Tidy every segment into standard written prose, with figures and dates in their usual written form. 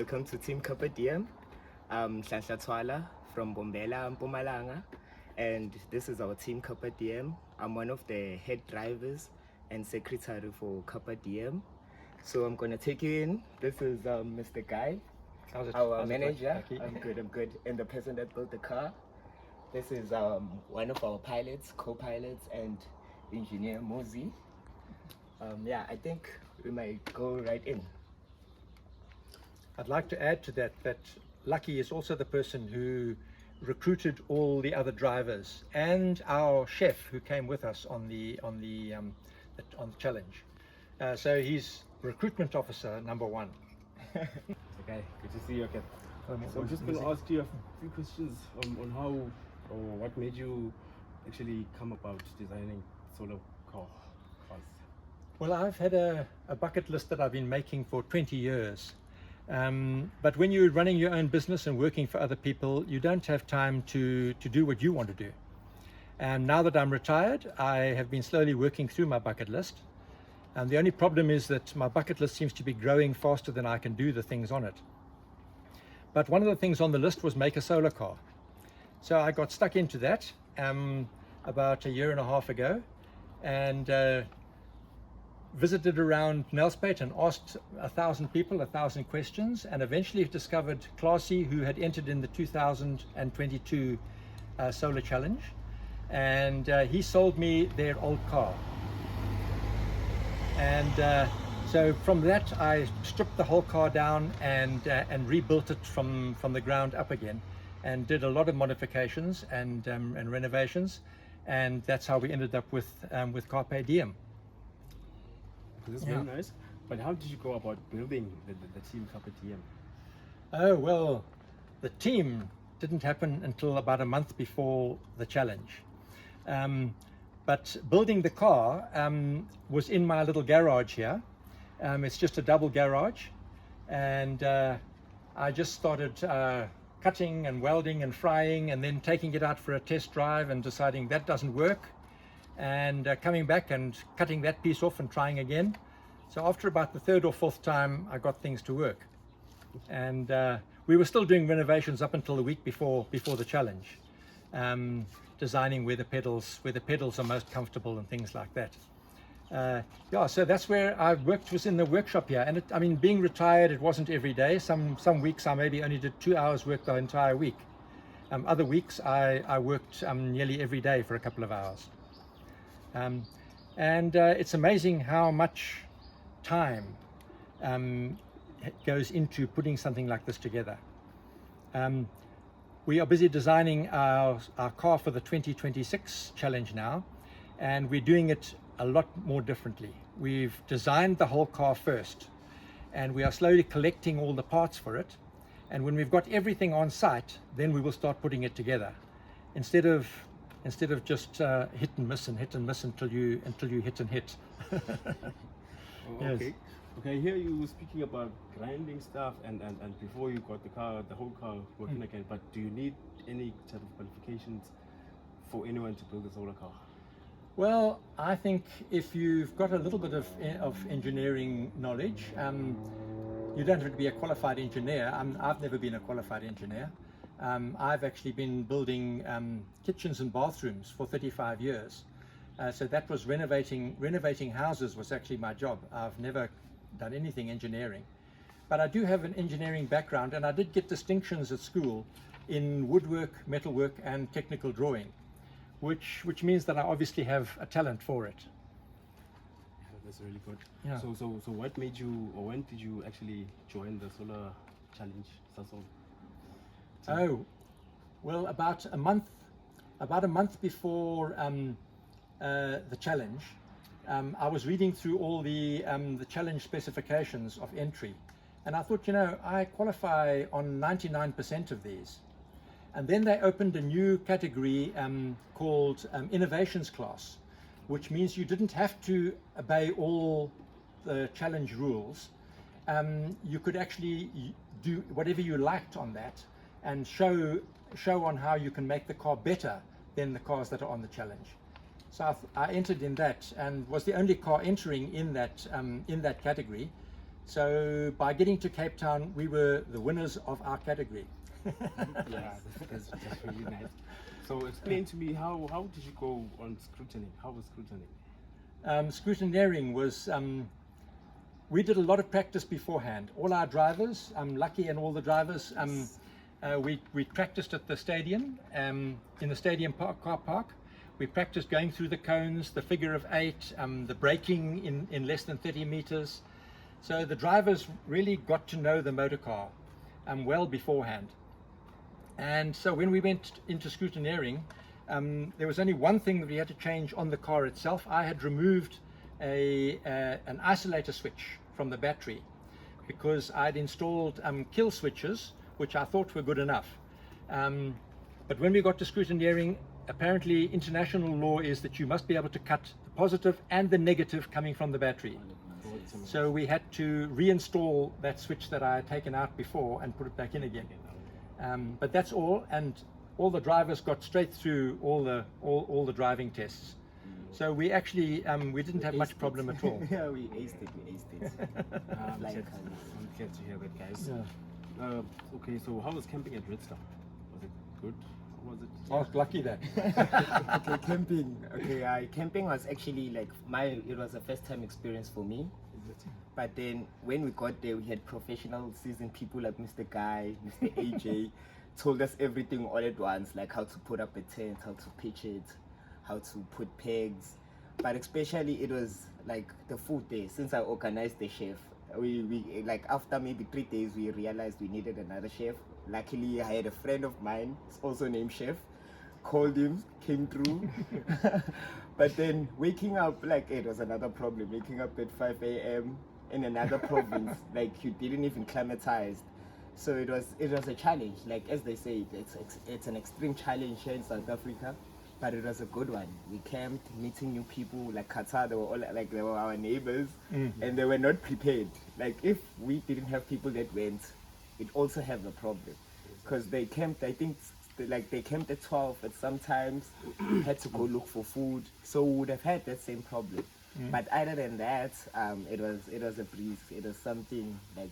welcome to Team Carpe Diem. I'm Twala from Mbombela, Mpumalanga, and this is our Team Carpe Diem. I'm one of the head drivers and secretary for Carpe Diem. So I'm gonna take you in. This is Mr. Guy, our manager. I'm good. And the person that built the car. This is one of our pilots, co-pilots, and engineer Mozi. Yeah, I think we might go right in. I'd like to add to that Lucky is also the person who recruited all the other drivers and our chef who came with us on the challenge. So he's recruitment officer number one. Okay, good to see you again. So I'm just going to ask you a few questions on how or what made you actually come about designing solar cars. Well, I've had a bucket list that I've been making for 20 years. But when you're running your own business and working for other people, you don't have time to do what you want to do. And now that I'm retired, I have been slowly working through my bucket list. And the only problem is that my bucket list seems to be growing faster than I can do the things on it. But one of the things on the list was make a solar car. So I got stuck into that about a year and a half ago, and visited around Nelspruit and asked 1,000 people 1,000 questions, and eventually discovered Classy, who had entered in the 2022 Solar Challenge, and he sold me their old car. And so from that I stripped the whole car down and rebuilt it from the ground up again, and did a lot of modifications and renovations, and that's how we ended up with Carpe Diem. This is very nice. But how did you go about building the team Carpe Diem? Oh, well, the team didn't happen until about a month before the challenge. But building the car was in my little garage here. It's just a double garage. And I just started cutting and welding and frying, and then taking it out for a test drive and deciding that doesn't work, and coming back and cutting that piece off and trying again. So after about the third or fourth time, I got things to work. And we were still doing renovations up until the week before the challenge, designing where the pedals are most comfortable and things like that. Yeah, so that's where I worked, was in the workshop here. And I mean, being retired, it wasn't every day. Some weeks I maybe only did 2 hours work the entire week. Other weeks I worked nearly every day for a couple of hours. And it's amazing how much time goes into putting something like this together. We are busy designing our car for the 2026 challenge now, and we're doing it a lot more differently. We've designed the whole car first, and we are slowly collecting all the parts for it. And when we've got everything on site, then we will start putting it together, instead of just hit and miss until you hit and hit. Okay. Yes. Okay, here you were speaking about grinding stuff and before you got the whole car working again, but do you need any type of qualifications for anyone to build a solar car? Well, I think if you've got a little bit of engineering knowledge, you don't have to be a qualified engineer. I've never been a qualified engineer. I've actually been building kitchens and bathrooms for 35 years. So that was renovating houses was actually my job. I've never done anything engineering. But I do have an engineering background, and I did get distinctions at school in woodwork, metalwork, and technical drawing, which means that I obviously have a talent for it. Yeah, that's really good. Yeah. So what made you, or when did you actually join the solar challenge, Sasol? Oh, well, about a month before the challenge, I was reading through all the challenge specifications of entry, and I thought, I qualify on 99% of these. And then they opened a new category called innovations class, which means you didn't have to obey all the challenge rules. You could actually do whatever you liked on that, and show on how you can make the car better than the cars that are on the challenge. So I entered in that, and was the only car entering in that category. So by getting to Cape Town, we were the winners of our category. Yeah, that's really nice. So explain to me how did you go on scrutiny? How was scrutiny? Scrutineering was, we did a lot of practice beforehand. All our drivers, Lucky and all the drivers, we practiced at the stadium, in the stadium car park. We practiced going through the cones, the figure of 8, the braking in less than 30 meters. So the drivers really got to know the motor car well beforehand. And so when we went into scrutineering, there was only one thing that we had to change on the car itself. I had removed an isolator switch from the battery because I'd installed kill switches, which I thought were good enough. But when we got to scrutineering, apparently international law is that you must be able to cut the positive and the negative coming from the battery. So we had to reinstall that switch that I had taken out before and put it back in again. But that's all, and all the drivers got straight through all the driving tests. So we actually we didn't have much problem at all. Yeah, we aced it. I'm glad to hear that, guys. Yeah. Okay, so how was camping at Red Star? Was it good? Or was it? I was lucky that. Okay, camping. Okay, camping was actually like it was a first time experience for me. But then when we got there, we had professional seasoned people like Mr. Guy, Mr. AJ, told us everything all at once, like how to put up a tent, how to pitch it, how to put pegs. But especially it was like the food there. Since I organized the chef, we like after maybe 3 days, we realized we needed another chef. Luckily, I had a friend of mine, also named Chef, called him, came through. But then waking up, like it was another problem. Waking up at 5 a.m. in another province, like you didn't even climatize. So it was a challenge. Like as they say, it's an extreme challenge here in South Africa, but it was a good one. We camped, meeting new people. Like Qatar, they were all like they were our neighbors, and they were not prepared. Like if we didn't have people that went, it also have a problem, because they camped. I think like they camped at 12 at sometimes, had to go look for food, so we would have had that same problem. But other than that, it was a breeze. It was something like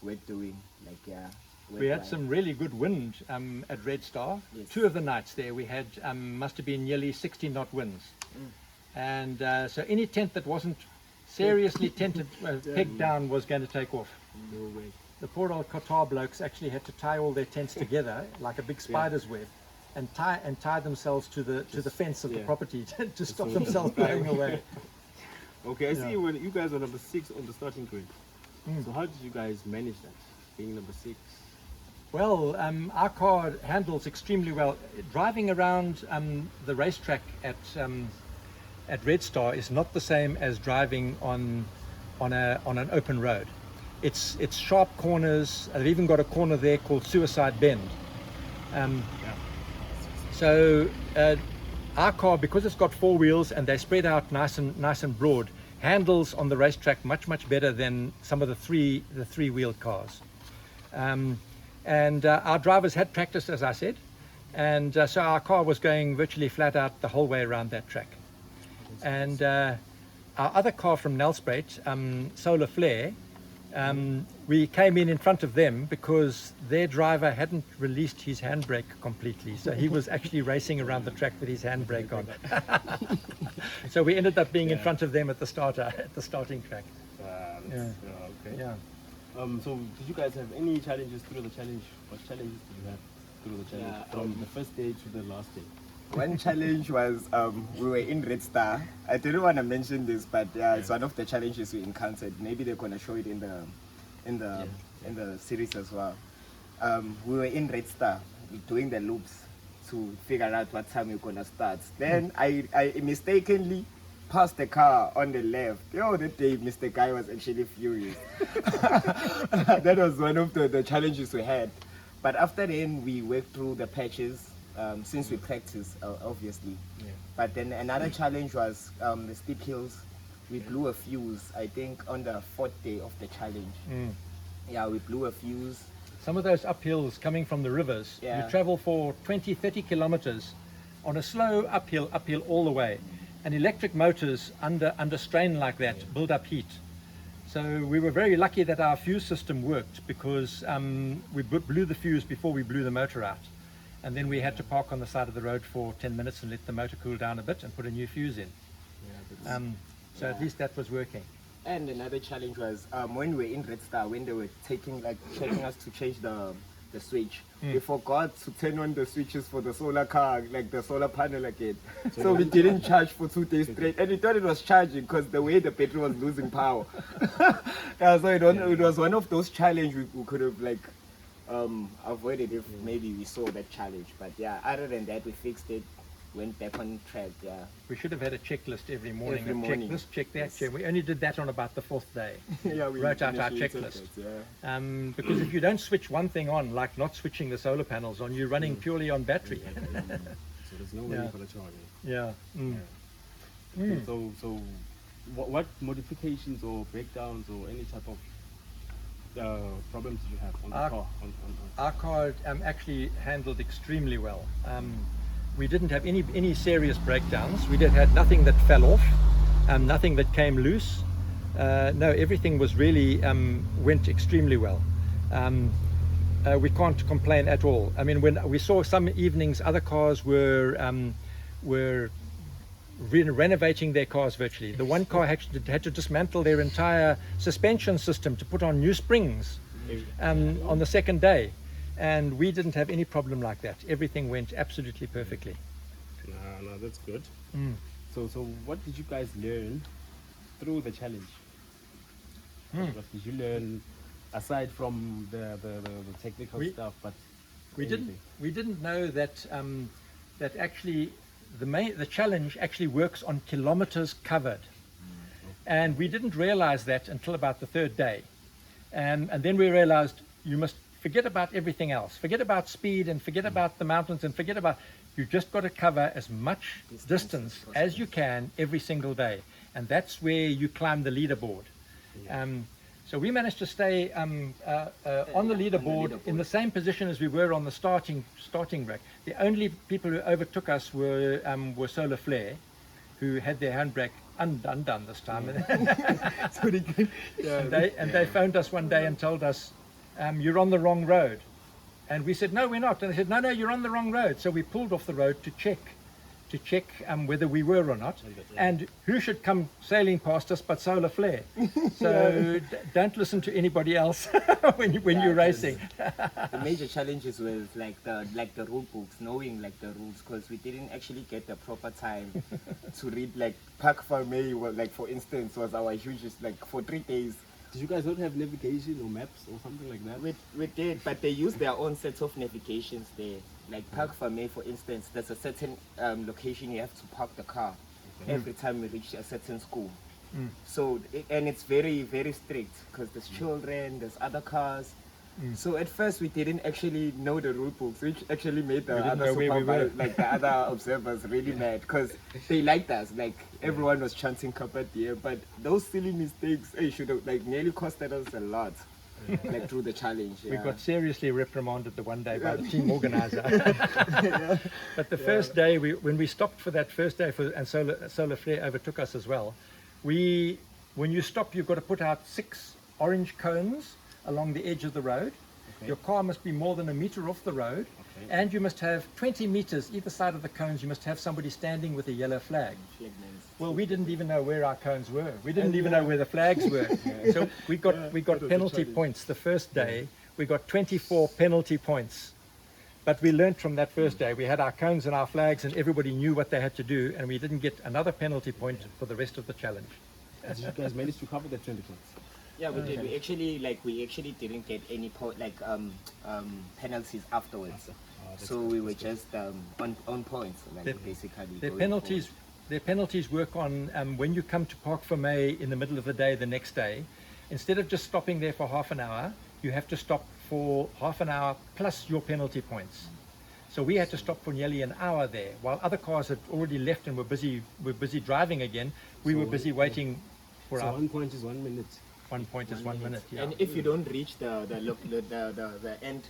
worth doing. Like yeah, We had some really good wind at Red Star. Yes. 2 of the nights there we had must have been nearly 60 knot winds, and so any tent that wasn't seriously tented pegged down was going to take off. No way. The poor old Qatar blokes actually had to tie all their tents together like a big spider's web, and tie themselves to the fence of the property to stop themselves blowing away. Okay, I see when you guys were number 6 on the starting grid. So how did you guys manage that, being number 6? Well, our car handles extremely well. Driving around the racetrack at Red Star is not the same as driving on an open road. It's sharp corners. They've even got a corner there called Suicide Bend. So our car, because it's got 4 wheels and they spread out nice and broad, handles on the racetrack much better than some of the three-wheeled cars. And our drivers had practiced, as I said, and so our car was going virtually flat out the whole way around that track. And our other car from Nelspruit, Solar Flare, we came in front of them because their driver hadn't released his handbrake completely, so he was actually racing around the track with his handbrake on. So we ended up being in front of them at the starting track. Okay. Yeah. So did you guys have any challenges through the challenge? What challenges did you have through the challenge from the first day to the last day? One challenge was we were in Red Star. I didn't want to mention this, but it's one of the challenges we encountered. Maybe they're gonna show it in the series as well. We were in Red Star doing the loops to figure out what time we're gonna start. Then I mistakenly passed the car on the left. That day Mr. Guy was actually furious. That was one of the challenges we had. But after then we worked through the patches. Since we practice, obviously. But then another challenge was the steep hills. We blew a fuse, I think, on the 4th day of the challenge. Yeah, we blew a fuse. Some of those uphills coming from the rivers, you travel for 20-30 kilometers on a slow uphill all the way. And electric motors under strain like that build up heat. So we were very lucky that our fuse system worked, because we blew the fuse before we blew the motor out. And then we had to park on the side of the road for 10 minutes and let the motor cool down a bit and put a new fuse in. So at least that was working. And another challenge was when we were in Red Star, when they were checking us to change the switch. We forgot to turn on the switches for the solar car, like the solar panel again. So we didn't charge for 2 days straight. And we thought it was charging because the way the battery was losing power. So it was one of those challenges we could have avoided if maybe we saw that challenge. But yeah, other than that, we fixed it, went back on track. Yeah. We should have had a checklist every morning. Every morning. Check this, check that, check. We only did that on about the 4th day. Yeah, we wrote out our initially took checklist. it, yeah. Because if you don't switch one thing on, like not switching the solar panels on, you're running purely on battery. So there's no way for the charging. Yeah. Okay, so what modifications or breakdowns or any type of problems did you have on the car? Our car actually handled extremely well. We didn't have any serious breakdowns. We had nothing that fell off, nothing that came loose. No, everything was really went extremely well. We can't complain at all. I mean, when we saw some evenings, other cars were renovating their cars virtually. The one car had to dismantle their entire suspension system to put on new springs on the 2nd day. And we didn't have any problem like that. Everything went absolutely perfectly. No, that's good. So what did you guys learn through the challenge? What did you learn aside from the technical stuff? But we didn't know that that actually the challenge actually works on kilometers covered, and we didn't realize that until about the 3rd day, and then we realized you must forget about everything else. Forget about speed and forget about the mountains and forget about, you just got to cover as much distance as you can every single day. And that's where you climb the leaderboard. So we managed to stay on the leaderboard in the same position as we were on the starting rack. The only people who overtook us were Solar Flare, who had their handbrake undone this time. And they phoned us one day and told us, you're on the wrong road. And we said, no, we're not. And they said, no, you're on the wrong road. So we pulled off the road to check whether we were or not. And who should come sailing past us but Solar Flare? So don't listen to anybody else when you're racing. The major challenges was like the rule books, knowing like the rules, because we didn't actually get the proper time to read. Like Park Farmay, like for instance, was our hugest, like for 3 days. Did you guys not have navigation or maps or something like that? We did, but they used their own sets of navigations there. Like Park Farmay, for instance, there's a certain location you have to park the car every time we reach a certain school. So, and it's very, very strict because there's children, there's other cars. So at first we didn't actually know the rule books, which actually made the other observers really mad, because they liked us. Like everyone was chanting Carpe Diem, but those silly mistakes should have like nearly costed us a lot. Like through the challenge. We got seriously reprimanded the one day by the team organizer. But the first day, when we stopped for that first day, and Solar Flare overtook us as well, when you stop, you've got to put out 6 orange cones along the edge of the road. Your car must be more than a meter off the road, and you must have 20 meters either side of the cones. You must have somebody standing with a yellow flag. Well, we didn't even know where our cones were. We didn't even know where the flags were. So we got penalty points the first day. We got 24 penalty points. But we learned from that first day. We had our cones and our flags, and everybody knew what they had to do, and we didn't get another penalty point for the rest of the challenge. Did you guys manage to cover the 20 points? Yeah, we did. We actually didn't get any penalties afterwards. So we were just on points, like basically. Their penalties work on when you come to Park Farmay in the middle of the day the next day. Instead of just stopping there for half an hour, you have to stop for half an hour plus your penalty points. So we had to stop for nearly an hour there, while other cars had already left and were busy driving again. We were busy waiting for our. 1 point is 1 minute. 1 point is 1 minute. Yeah. And if you don't reach the end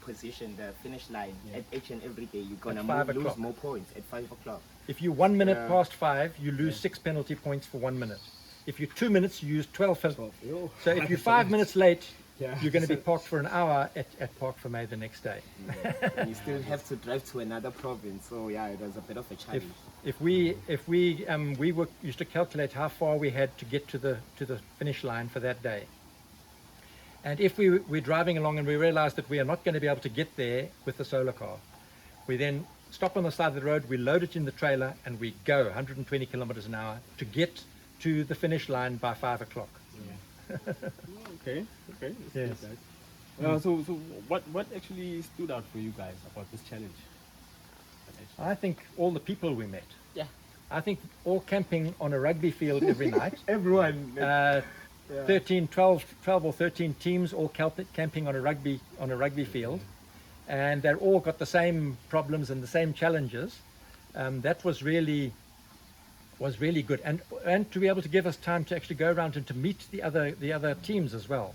position, the finish line at each and every day, you're gonna lose more points at 5 o'clock. If you 1 minute past 5, you lose 6 penalty points for 1 minute. If you're 2 minutes, you use 12 films. Yo. So if you're 5 minutes late, Yeah. you're going to be parked for an hour at Park Vermeer the next day. And you still have to drive to another province. So yeah, it was a bit of a challenge. If we used to calculate how far we had to get to the finish line for that day. And if we're driving along and we realize that we are not going to be able to get there with the solar car, we then stop on the side of the road, we load it in the trailer, and we go 120 kilometers an hour to get to the finish line by 5 o'clock. Okay. Yes. So what actually stood out for you guys about this challenge? I think all the people we met. Yeah. I think all camping on a rugby field every night. Everyone. 12 or 13 teams all camping on a rugby field, and they're all got the same problems and the same challenges. That was really good, and to be able to give us time to actually go around and to meet the other teams as well,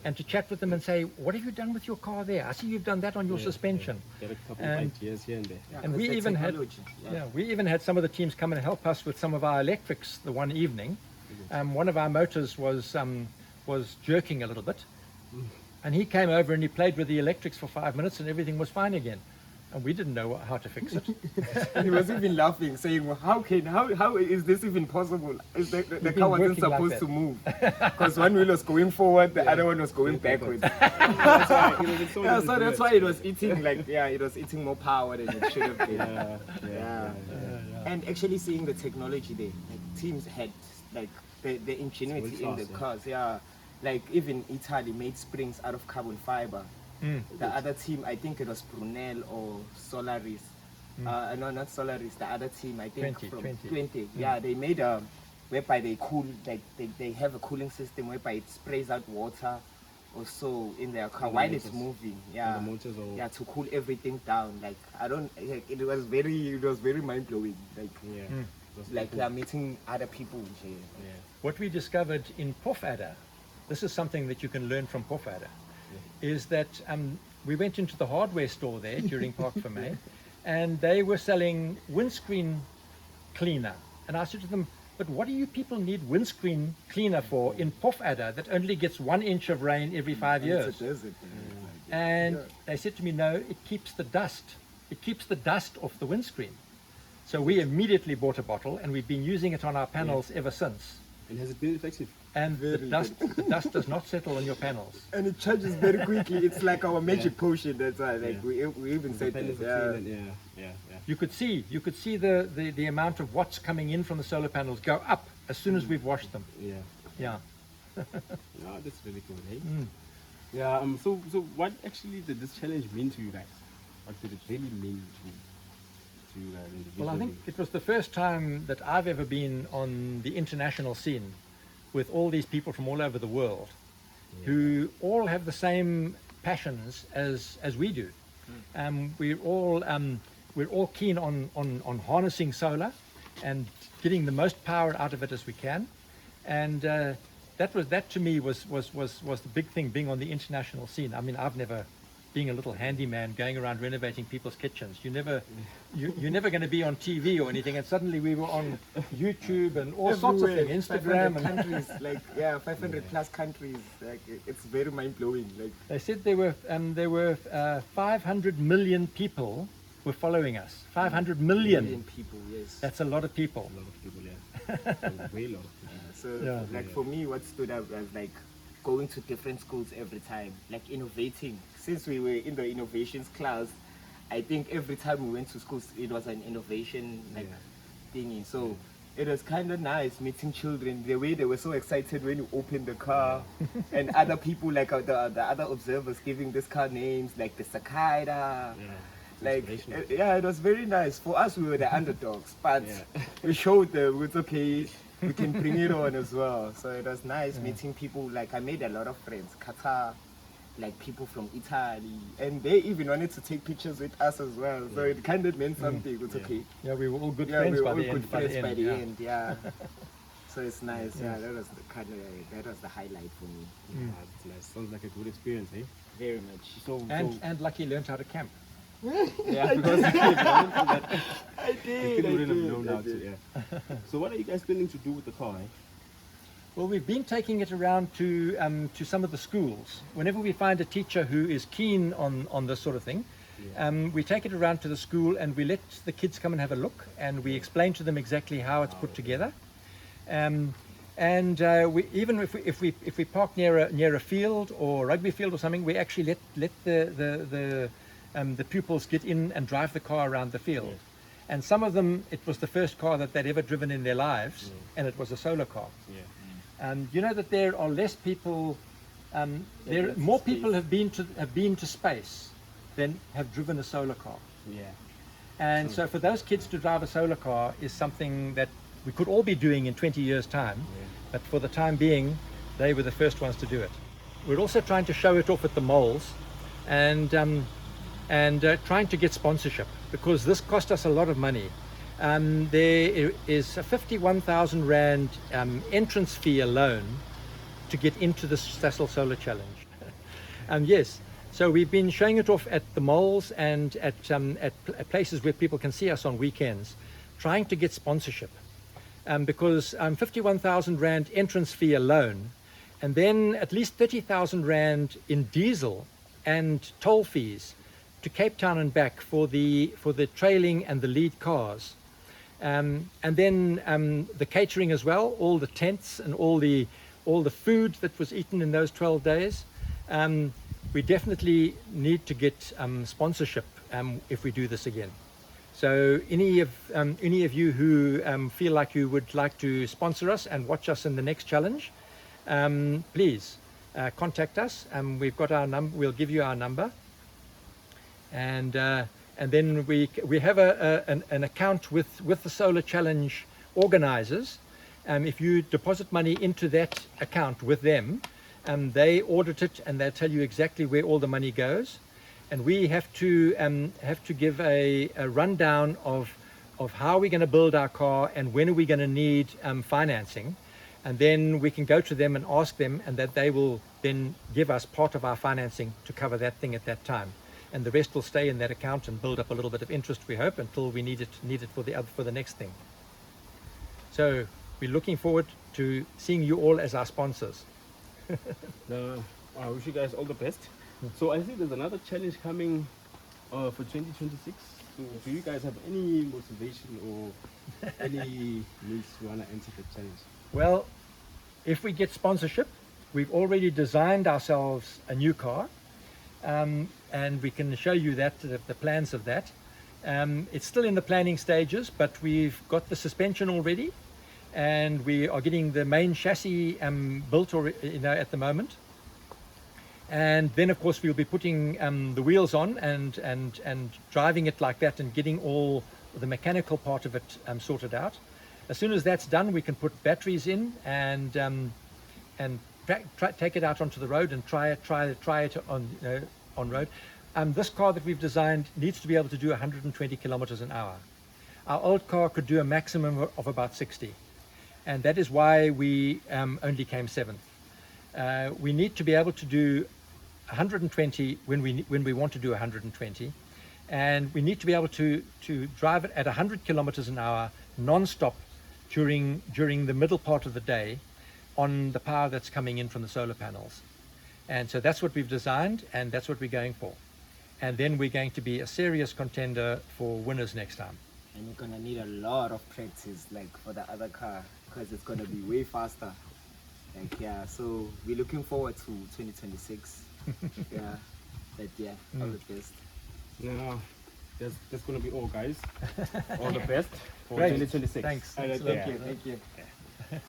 and to chat with them and say, what have you done with your car there? I see you've done that on your suspension. Get a couple of ideas here and there. And we even had some of the teams come and help us with some of our electrics the one evening. One of our motors was jerking a little bit, and he came over and he played with the electrics for 5 minutes and everything was fine again, and we didn't know how to fix it. And he was even laughing, saying, well, how is this even possible? Is the car wasn't working like supposed that. to move, because one wheel was going forward, the other one was going backwards. So that's why it was eating it was eating more power than it should have been. And actually seeing the technology there, like teams had like the ingenuity in the cars. Like even Italy made springs out of carbon fiber. The other team, I think it was Brunel or Solaris. No, not Solaris. The other team, I think 20. Yeah, they made a whereby they cool, like they have a cooling system whereby it sprays out water or so in their car while it's moving. Yeah, to cool everything down. Like it was very mind blowing. Like meeting other people. What we discovered in Pofadder, this is something that you can learn from Pofadder, is that we went into the hardware store there during Park Vermeer, and they were selling windscreen cleaner. And I said to them, but what do you people need windscreen cleaner for in Pofadder that only gets 1 inch of rain every 5 years? It's a desert. And they said to me, no, it keeps the dust. It keeps the dust off the windscreen. So we immediately bought a bottle, and we've been using it on our panels ever since. And has it been effective? And the dust does not settle on your panels. And it charges very quickly. It's like our magic potion. That's why, we even said that. You could see the amount of watts coming in from the solar panels go up as soon as we've washed them. No, that's really cool, eh? So what actually did this challenge mean to you guys? What did it really mean to you guys individually? Well, I think it was the first time that I've ever been on the international scene with all these people from all over the world who all have the same passions as we do. We're all keen on harnessing solar and getting the most power out of it as we can, and that to me was the big thing, being on the international scene. I mean, I've never, being a little handyman going around renovating people's kitchens, you're never going to be on TV or anything, and suddenly we were on YouTube and all sorts of things, Instagram, 500 countries, 500 plus countries. Like it's very mind blowing. Like they said there were 500 million people were following us. 500 million people. Yes, that's a lot of people. A lot of people, yeah. Way lot of people. For me, what stood out was like going to different schools every time, like innovating. Since we were in the innovations class, I think every time we went to schools, it was an innovation thingy. So it was kind of nice meeting children, the way they were so excited when you opened the car, and other people like the other observers giving this car names like the Cicada. It was very nice. For us, we were the underdogs, but we showed them it's okay. We can bring it on as well. So it was nice meeting people. Like I made a lot of friends, Qatar, like people from Italy, and they even wanted to take pictures with us as well. So it kind of meant something. It's okay. Yeah, we were all good friends by the end. by the end. So it's nice. That was the highlight for me. It's nice. Sounds like a good experience, eh? Very much. And Lucky learned how to camp. Because I did. wouldn't have known how to. So what are you guys planning to do with the car? Well, we've been taking it around to some of the schools. Whenever we find a teacher who is keen on this sort of thing, we take it around to the school and we let the kids come and have a look, and we explain to them exactly how it's put together. We, even if we park near a field or rugby field or something, we actually let the pupils get in and drive the car around the field. And some of them, it was the first car that they'd ever driven in their lives, and it was a solar car. You know that there are less people, more people have been to space than have driven a solar car. And so for those kids to drive a solar car is something that we could all be doing in 20 years' time, but for the time being, they were the first ones to do it. We're also trying to show it off at the malls, and trying to get sponsorship, because this cost us a lot of money. There is a 51,000 Rand entrance fee alone to get into the Sasol Solar Challenge. Yes, so we've been showing it off at the malls and at places where people can see us on weekends, trying to get sponsorship. Because 51,000 Rand entrance fee alone, and then at least 30,000 Rand in diesel and toll fees to Cape Town and back for the trailing and the lead cars, and then the catering as well, all the tents and all the food that was eaten in those 12 days. We definitely need to get sponsorship if we do this again. So any of you who feel like you would like to sponsor us and watch us in the next challenge, please contact us. We've got our number. We'll give you our number. And then we have an account with the Solar Challenge organizers. If you deposit money into that account with them, they audit it and they'll tell you exactly where all the money goes. And we have to give a rundown of how we're going to build our car and when are we going to need financing. And then we can go to them and ask them, and that they will then give us part of our financing to cover that thing at that time. And the rest will stay in that account and build up a little bit of interest, we hope, until we need it for the next thing. So we're looking forward to seeing you all as our sponsors. I wish you guys all the best. So I see there's another challenge coming for 2026. So do you guys have any motivation or any needs to want to enter the challenge? Well, if we get sponsorship, we've already designed ourselves a new car. And we can show you that, the plans of that. It's still in the planning stages, but we've got the suspension already, and we are getting the main chassis built at the moment. And then of course we'll be putting the wheels on and driving it like that and getting all the mechanical part of it sorted out. As soon as that's done, we can put batteries in and take it out onto the road and try it on road. This car that we've designed needs to be able to do 120 kilometers an hour. Our old car could do a maximum of about 60, and that is why we only came 7th. We need to be able to do 120 when we want to do 120, and we need to be able to drive it at 100 kilometers an hour non-stop during the middle part of the day on the power that's coming in from the solar panels. And so that's what we've designed, and that's what we're going for. And then we're going to be a serious contender for winners next time. And you're gonna need a lot of practice, like for the other car, because it's gonna be way faster. Like, yeah, so we're looking forward to 2026. All the best. Yeah, that's gonna be all, guys. All the best for Great. 2026. Thanks. Thank you.